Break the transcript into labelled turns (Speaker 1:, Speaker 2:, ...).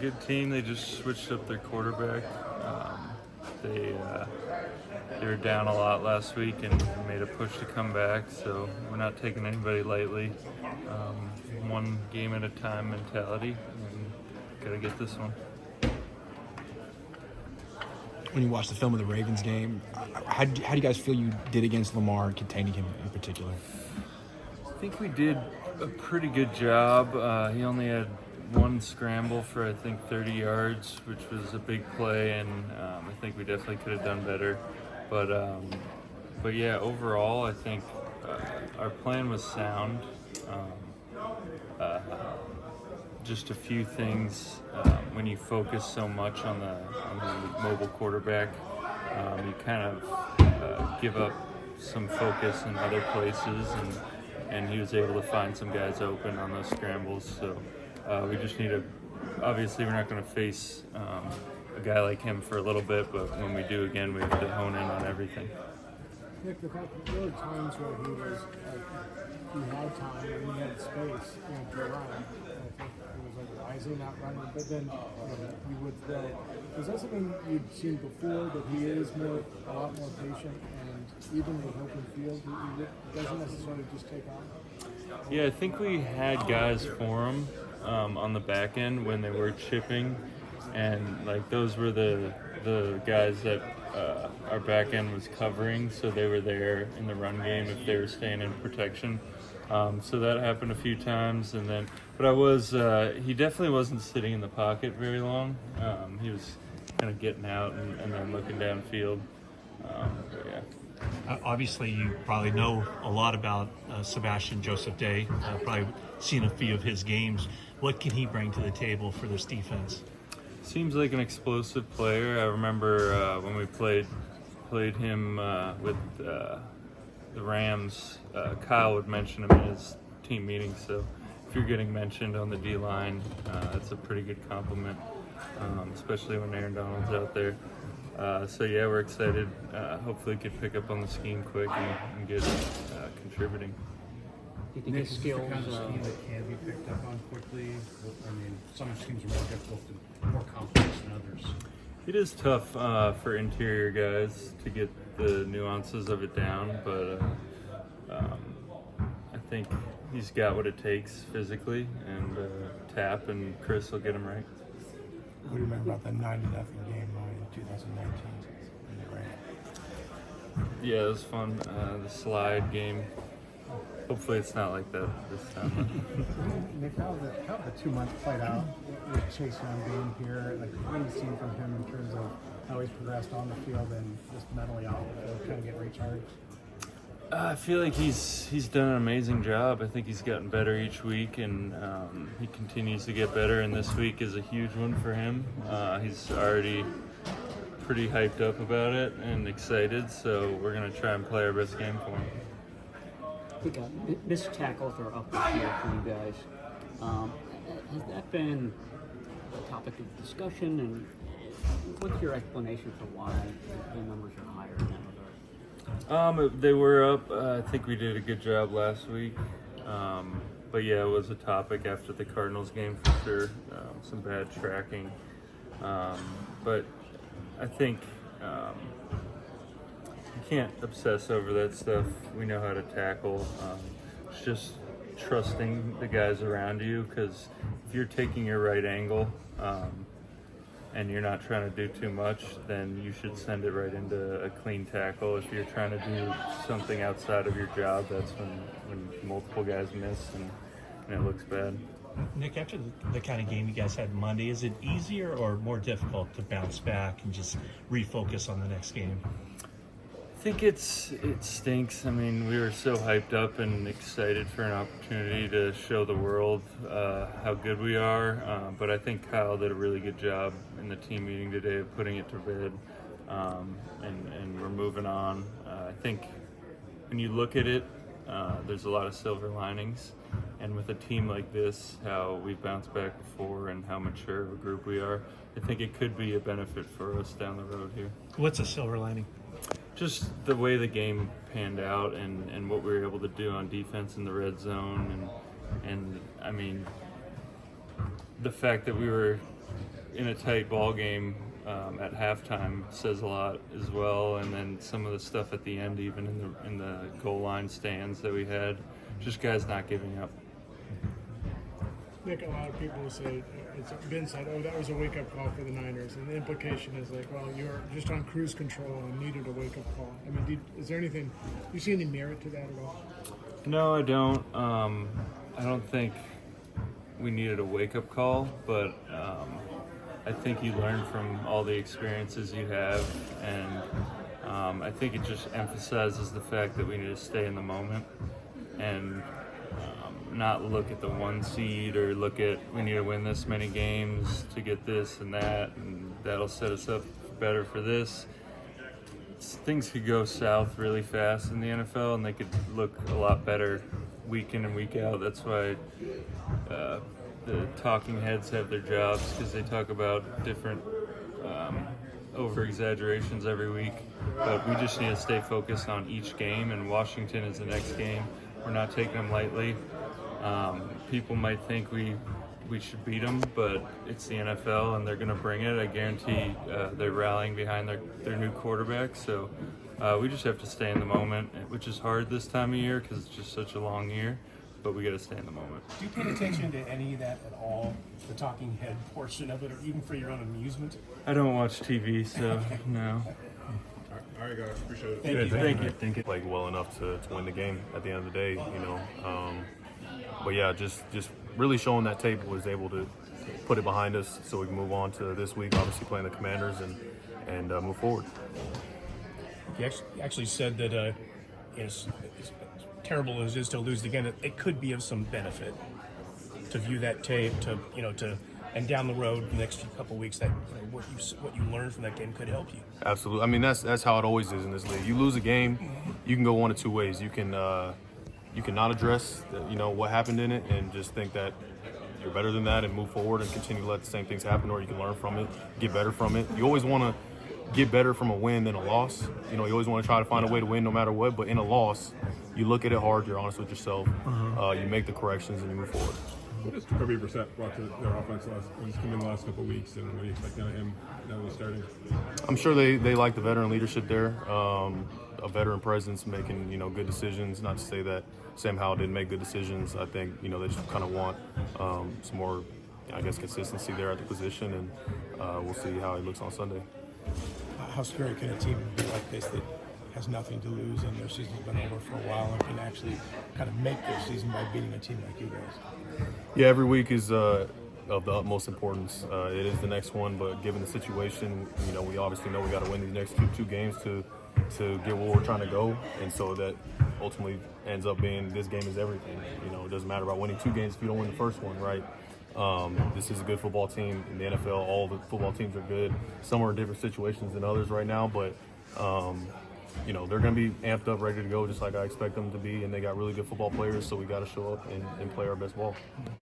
Speaker 1: good team. They just switched up their quarterback. They were down a lot last week and made a push to come back, so we're not taking anybody lightly. One game at a time mentality, and gotta get this one.
Speaker 2: When you watch the film of the Ravens game, how do you guys feel you did against Lamar, containing him in particular?
Speaker 1: I think we did a pretty good job. He only had one scramble for, I think, 30 yards, which was a big play, and I think we definitely could have done better. But yeah, overall, I think our plan was sound. Just a few things. When you focus so much on the mobile quarterback, you kind of give up some focus in other places, and he was able to find some guys open on those scrambles. So we just need obviously we're not going to face a guy like him for a little bit, but when we do again, we have to hone in on everything.
Speaker 3: Nick, the fact that there were times where he was he had time and he had space to run. I think it was like rising, not running, but then he would throw. Is that something you'd seen before, that he is a lot more patient, and even with open field, he doesn't necessarily just take off?
Speaker 1: Yeah, I think we had guys for him on the back end when they were chipping, and like those were the guys that our back end was covering, so they were there in the run game if they were staying in protection. So that happened a few times, but he definitely wasn't sitting in the pocket very long. He was kind of getting out and then looking downfield. Yeah.
Speaker 4: Obviously, you probably know a lot about Sebastian Joseph Day, probably seen a few of his games. What can he bring to the table for this defense?
Speaker 1: Seems like an explosive player. I remember when we played him with the Rams, Kyle would mention him in his team meetings. So if you're getting mentioned on the D-line, that's a pretty good compliment, especially when Aaron Donald's out there. So yeah, we're excited. Hopefully, he can pick up on the scheme quick and get contributing.
Speaker 5: Do you think his skills?
Speaker 6: The kind of scheme that can be picked up on quickly. I mean, some schemes are more difficult and more complex than others.
Speaker 1: It is tough for interior guys to get the nuances of it down, but I think he's got what it takes physically, and Tap and Chris will get him right.
Speaker 2: What do you remember about the 9-0 game in 2019 in the rain?
Speaker 1: Yeah, it was fun. The slide game. Hopefully it's not like that this time.
Speaker 3: Nick, how have the 2 months played out with Chase Young being here? Like, what have you seen from him in terms of how he's progressed on the field and just mentally out to kind of get recharged?
Speaker 1: I feel like he's done an amazing job. I think he's gotten better each week, and he continues to get better, and this week is a huge one for him. He's already pretty hyped up about it and excited, so we're going to try and play our best game for him.
Speaker 5: I think missed tackles are up this year for you guys. Has that been a topic of discussion, and what's your explanation for why the numbers are higher in that regard?
Speaker 1: They were up. I think we did a good job last week. But yeah, it was a topic after the Cardinals game for sure. Some bad tracking. But I think you can't obsess over that stuff. We know how to tackle. It's just trusting the guys around you, because if you're taking your right angle and you're not trying to do too much, then you should send it right into a clean tackle. If you're trying to do something outside of your job, that's when multiple guys miss and it looks bad.
Speaker 4: Nick, after the kind of game you guys had Monday, is it easier or more difficult to bounce back and just refocus on the next game?
Speaker 1: I think it stinks. I mean, we were so hyped up and excited for an opportunity to show the world how good we are. But I think Kyle did a really good job in the team meeting today of putting it to bed, and we're moving on. I think when you look at it, there's a lot of silver linings. And with a team like this, how we've bounced back before and how mature of a group we are, I think it could be a benefit for us down the road here.
Speaker 4: What's a silver lining?
Speaker 1: Just the way the game panned out and what we were able to do on defense in the red zone, and I mean, the fact that we were in a tight ball game at halftime says a lot as well. And then some of the stuff at the end, even in the goal line stands that we had, just guys not giving up.
Speaker 3: Nick, a lot of people will say, it's been said, oh, that was a wake-up call for the Niners. And the implication is like, well, you're just on cruise control and needed a wake-up call. I mean, is there anything, do you see any merit to that at all?
Speaker 1: No, I don't. I don't think we needed a wake-up call, but I think you learn from all the experiences you have, and I think it just emphasizes the fact that we need to stay in the moment and not look at the one seed or look at we need to win this many games to get this and that, and that'll set us up better for this. Things could go south really fast in the NFL, and they could look a lot better week in and week out. That's why the talking heads have their jobs, because they talk about different over exaggerations every week. But we just need to stay focused on each game, and Washington is the next game. We're not taking them lightly. People might think we should beat them, but it's the NFL and they're going to bring it. I guarantee they're rallying behind their new quarterback. So we just have to stay in the moment, which is hard this time of year because it's just such a long year. But we got to stay in the moment.
Speaker 7: Do you pay attention to any of that at all? The talking head portion of it, or even for your own amusement?
Speaker 1: I don't watch TV, so no.
Speaker 8: All right, guys. Appreciate it.
Speaker 1: Thank you.
Speaker 9: I think it played well enough to win the game at the end of the day, you know. But yeah, just really showing that tape was able to put it behind us so we can move on to this week, obviously playing the Commanders and move forward.
Speaker 7: You actually said that as terrible as it is to lose again, it could be of some benefit to view that tape, and down the road, the next couple of weeks, that what you learned from that game could help you.
Speaker 9: Absolutely. I mean, that's how it always is in this league. You lose a game, you can go one of two ways. You can not address what happened in it and just think that you're better than that and move forward and continue to let the same things happen, or you can learn from it, get better from it. You always want to get better from a win than a loss. You always want to try to find a way to win no matter what, but in a loss, you look at it hard, you're honest with yourself, you make the corrections, and you move forward.
Speaker 8: What has Jacoby Brissett brought to their offense he's come in the last couple of weeks, and what do you expect out of him now that he's starting?
Speaker 9: I'm sure they like the veteran leadership there, a veteran presence, making good decisions. Not to say that Sam Howell didn't make good decisions. I think they just kind of want some more, consistency there at the position, and we'll see how he looks on Sunday.
Speaker 2: How scary can a team be like this that has nothing to lose and their season's been over for a while and can actually kind of make their season by beating a team like you guys?
Speaker 9: Yeah, every week is of the utmost importance. It is the next one, but given the situation, we obviously know we got to win these next two games to get where we're trying to go, and so that ultimately ends up being this game is everything. It doesn't matter about winning two games if you don't win the first one, right? This is a good football team in the NFL. All the football teams are good. Some are in different situations than others right now, but they're going to be amped up, ready to go, just like I expect them to be, and they got really good football players, so we got to show up and play our best ball.